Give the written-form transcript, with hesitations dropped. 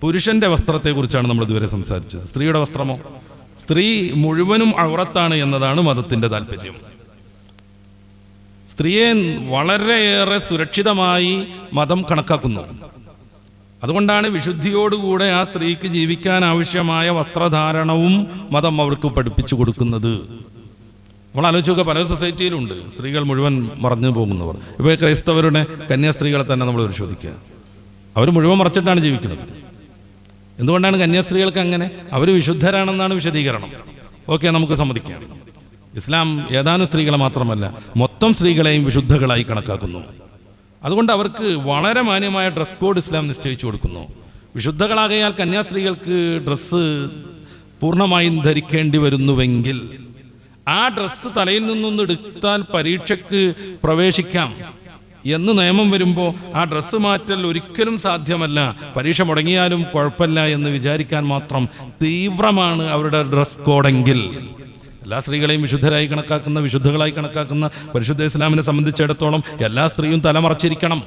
പുരുഷന്റെ വസ്ത്രത്തെക്കുറിച്ചാണ് നമ്മൾ ഇതുവരെ സംസാരിച്ചത്. സ്ത്രീയുടെ വസ്ത്രമോ? സ്ത്രീ മുഴുവനും ഔറത്താണ് എന്നതാണ് മതത്തിന്റെ താല്പര്യം. സ്ത്രീയെ വളരെയേറെ സുരക്ഷിതമായി മതം കണക്കാക്കുന്നു. അതുകൊണ്ടാണ് വിശുദ്ധിയോടുകൂടെ ആ സ്ത്രീക്ക് ജീവിക്കാൻ ആവശ്യമായ വസ്ത്രധാരണവും മതം അവർക്ക് പഠിപ്പിച്ചു കൊടുക്കുന്നത്. നമ്മൾ ആലോചിച്ചൊക്കെ പല സൊസൈറ്റിയിലുണ്ട് സ്ത്രീകൾ മുഴുവൻ മറഞ്ഞു പോകുന്നവർ. ഇപ്പോൾ ക്രൈസ്തവരുടെ കന്യാസ്ത്രീകളെ തന്നെ നമ്മൾ പരിശോധിക്കുക. അവർ മുഴുവൻ മറച്ചിട്ടാണ് ജീവിക്കുന്നത്. എന്തുകൊണ്ടാണ് കന്യാസ്ത്രീകൾക്ക് അങ്ങനെ? അവർ വിശുദ്ധരാണെന്നാണ് വിശദീകരണം. ഓക്കെ, നമുക്ക് സമ്മതിക്കാം. ഇസ്ലാം ഏതാനും സ്ത്രീകളെ മാത്രമല്ല മൊത്തം സ്ത്രീകളെയും വിശുദ്ധകളായി കണക്കാക്കുന്നു. അതുകൊണ്ട് അവർക്ക് വളരെ മാന്യമായ ഡ്രസ് കോഡ് ഇസ്ലാം നിശ്ചയിച്ചു കൊടുക്കുന്നു. വിശുദ്ധകളാകയാൽ കന്യാസ്ത്രീകൾക്ക് ഡ്രസ്സ് പൂർണ്ണമായും ധരിക്കേണ്ടി വരുന്നുവെങ്കിൽ ആ ഡ്രസ്സ് തലയിൽ നിന്നൊന്ന് എടുത്താൽ പരീക്ഷയ്ക്ക് പ്രവേശിക്കാം എന്ന് നിയമം വരുമ്പോൾ ആ ഡ്രസ്സ് മാറ്റൽ ഒരിക്കലും സാധ്യമല്ല. പരീക്ഷ മുടങ്ങിയാലും കുഴപ്പമില്ല എന്ന് വിചാരിക്കാൻ മാത്രം തീവ്രമാണ് അവരുടെ ഡ്രസ് കോഡെങ്കിൽ എല്ലാ സ്ത്രീകളെയും വിശുദ്ധരായി കണക്കാക്കുന്ന, വിശുദ്ധകളായി കണക്കാക്കുന്ന പരിശുദ്ധ ഇസ്ലാമിനെ സംബന്ധിച്ചിടത്തോളം എല്ലാ സ്ത്രീയും തലമറച്ചിരിക്കണം.